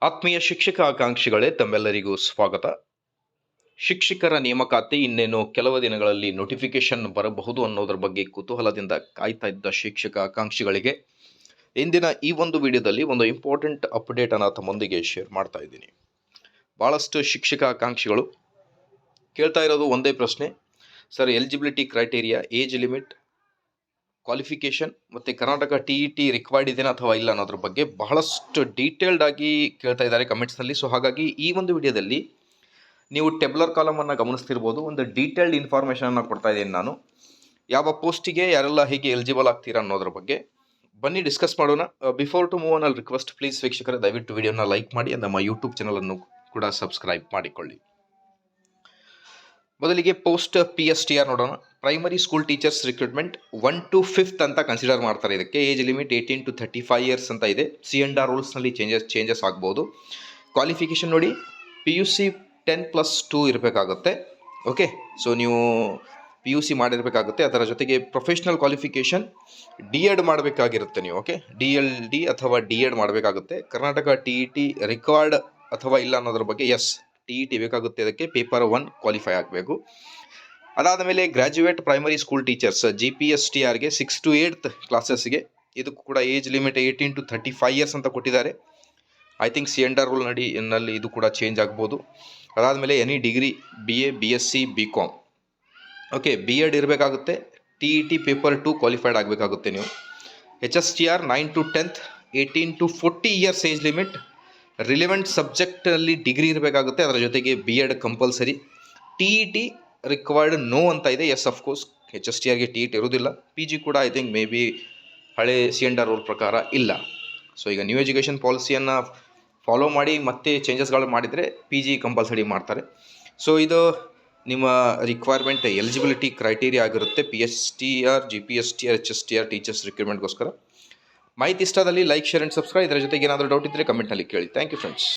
ಆತ್ಮೀಯ ಶಿಕ್ಷಕ ಆಕಾಂಕ್ಷಿಗಳೇ, ತಮ್ಮೆಲ್ಲರಿಗೂ ಸ್ವಾಗತ. ಶಿಕ್ಷಕರ ನೇಮಕಾತಿ ಇನ್ನೇನು ಕೆಲವು ದಿನಗಳಲ್ಲಿ ನೋಟಿಫಿಕೇಶನ್ ಬರಬಹುದು ಅನ್ನೋದ್ರ ಬಗ್ಗೆ ಕುತೂಹಲದಿಂದ ಕಾಯ್ತಾ ಇದ್ದ ಶಿಕ್ಷಕ ಆಕಾಂಕ್ಷಿಗಳಿಗೆ ಇಂದಿನ ಈ ಒಂದು ವಿಡಿಯೋದಲ್ಲಿ ಒಂದು ಇಂಪಾರ್ಟೆಂಟ್ ಅಪ್ಡೇಟ್ ಅನ್ನು ತಮ್ಮೊಂದಿಗೆ ಶೇರ್ ಮಾಡ್ತಾ ಇದ್ದೀನಿ. ಭಾಳಷ್ಟು ಶಿಕ್ಷಕ ಆಕಾಂಕ್ಷಿಗಳು ಕೇಳ್ತಾ ಇರೋದು ಒಂದೇ ಪ್ರಶ್ನೆ, sir eligibility criteria, age limit, qualification ಮತ್ತು ಕರ್ನಾಟಕ TET ರಿಕ್ವೈರ್ಡ್ ಇದೆಯಾ ಅಥವಾ ಇಲ್ಲ ಅನ್ನೋದ್ರ ಬಗ್ಗೆ ಬಹಳಷ್ಟು ಡೀಟೇಲ್ಡ್ ಆಗಿ ಕೇಳ್ತಾ ಇದ್ದಾರೆ ಕಮೆಂಟ್ಸ್ನಲ್ಲಿ. ಸೊ ಹಾಗಾಗಿ ಈ ಒಂದು ವಿಡಿಯೋದಲ್ಲಿ ನೀವು ಟೆಬ್ಲರ್ ಕಾಲಮನ್ನು ಗಮನಿಸ್ತಿರ್ಬೋದು, ಒಂದು ಡೀಟೇಲ್ಡ್ ಇನ್ಫಾರ್ಮೇಷನನ್ನು ಕೊಡ್ತಾ ಇದ್ದೀನಿ ನಾನು. ಯಾವ ಪೋಸ್ಟಿಗೆ ಯಾರೆಲ್ಲ ಹೇಗೆ ಎಲಿಜಿಬಲ್ ಆಗ್ತೀರಾ ಅನ್ನೋದ್ರ ಬಗ್ಗೆ ಬನ್ನಿ ಡಿಸ್ಕಸ್ ಮಾಡೋಣ. ಬಿಫೋರ್ ಟು ಮೂವ್ ಆನ್ ಅಲ್ ರಿಕ್ವೆಸ್ಟ್, ಪ್ಲೀಸ್ ವೀಕ್ಷಕರೇ ದಯವಿಟ್ಟು ವಿಡಿಯೋನ ಲೈಕ್ ಮಾಡಿ, ನಮ್ಮ ಯೂಟ್ಯೂಬ್ ಚಾನಲನ್ನು ಕೂಡ ಸಬ್ಸ್ಕ್ರೈಬ್ ಮಾಡಿಕೊಳ್ಳಿ. ಮೊದಲಿಗೆ ಪೋಸ್ಟ್ PSTR ನೋಡೋಣ. Primary school teachers recruitment 1 to 5th ಅಂತ ಕನ್ಸಿಡರ್ ಮಾಡ್ತಾರೆ. ಇದಕ್ಕೆ ಏಜ್ ಲಿಮಿಟ್ 18 to 35 ಇಯರ್ಸ್ ಅಂತ ಇದೆ. C&R ರೂಲ್ಸ್ನಲ್ಲಿ ಚೇಂಜಸ್ ಆಗ್ಬೋದು. ಕ್ವಾಲಿಫಿಕೇಷನ್ ನೋಡಿ, PUC 10+2 ಇರಬೇಕಾಗುತ್ತೆ. ಓಕೆ, ಸೊ ನೀವು PUC ಮಾಡಿರಬೇಕಾಗುತ್ತೆ. ಅದರ ಜೊತೆಗೆ ಪ್ರೊಫೆಷ್ನಲ್ ಕ್ವಾಲಿಫಿಕೇಷನ್ D.Ed ಮಾಡಬೇಕಾಗಿರುತ್ತೆ ನೀವು. ಓಕೆ, DLD ಅಥವಾ D.Ed ಮಾಡಬೇಕಾಗುತ್ತೆ. ಕರ್ನಾಟಕ TET ರಿಕ್ವೈರ್ಡ್ ಅಥವಾ ಇಲ್ಲ ಅನ್ನೋದ್ರ ಬಗ್ಗೆ ಎಸ್, TET ಬೇಕಾಗುತ್ತೆ. ಇದಕ್ಕೆ ಪೇಪರ್ 1 ಕ್ವಾಲಿಫೈ ಆಗಬೇಕು. ಅದಾದ ಮೇಲೆ ಗ್ರ್ಯಾಜುಯೇಟ್ ಪ್ರೈಮರಿ ಸ್ಕೂಲ್ ಟೀಚರ್ಸ್ GPSTRಗೆ 6 to 8th ಕ್ಲಾಸಸ್ಗೆ ಇದಕ್ಕೂ ಕೂಡ ಏಜ್ ಲಿಮಿಟ್ 18 to 35 ಇಯರ್ಸ್ ಅಂತ ಕೊಟ್ಟಿದ್ದಾರೆ. ಐ ಥಿಂಕ್ C&R ರೂಲ್ ನಲ್ಲಿ ಇದು ಕೂಡ ಚೇಂಜ್ ಆಗ್ಬೋದು. ಅದಾದಮೇಲೆ any degree BA, BSc, BCom, okay, B.Ed ಇರಬೇಕಾಗುತ್ತೆ. TET ಪೇಪರ್ 2 ಕ್ವಾಲಿಫೈಡ್ ಆಗಬೇಕಾಗುತ್ತೆ ನೀವು. HSTR 9 to 10th, 18 to 40 years age limit. Relevant ಸಬ್ಜೆಕ್ಟಲ್ಲಿ ಡಿಗ್ರಿ ಇರಬೇಕಾಗುತ್ತೆ. ಅದರ ಜೊತೆಗೆ B.Ed compulsory. TET required no ಅಂತ ಇದೆ. ಎಸ್, ಅಫ್ಕೋರ್ಸ್ HSTRಗೆ TET ಇರೋದಿಲ್ಲ. PG ಕೂಡ ಐ ಥಿಂಕ್ ಮೇ ಬಿ ಹಳೆ C&R ರೂಲ್ ಪ್ರಕಾರ ಇಲ್ಲ. ಸೊ ಈಗ ನ್ಯೂ ಎಜುಕೇಷನ್ ಪಾಲಿಸಿಯನ್ನು ಫಾಲೋ ಮಾಡಿ ಮತ್ತೆ ಚೇಂಜಸ್ಗಳು ಮಾಡಿದರೆ PG ಕಂಪಲ್ಸರಿ ಮಾಡ್ತಾರೆ. ಸೊ ಇದು ನಿಮ್ಮ ರಿಕ್ವೈರ್ಮೆಂಟ್ ಎಲಿಜಿಬಿಲಿಟಿ ಕ್ರೈಟೀರಿಯಾ ಆಗಿರುತ್ತೆ PSTR, GPSTR, HSTR ಟೀಚರ್ಸ್ ರಿಕ್ರೂಟ್ಮೆಂಟ್ಗೋಸ್ಕರ. ಮಾಹಿತಿ ಇಷ್ಟದಲ್ಲಿ ಲೈಕ್, ಶೇರ್ ಆ್ಯಂಡ್ ಸಬ್ಸ್ಕ್ರೈಬ್. ಇದರ ಜೊತೆಗೆ ಏನಾದರೂ ಡೌಟ್ ಇದ್ದರೆ ಕಮೆಂಟ್ನಲ್ಲಿ ಕೇಳಿ. Thank you friends.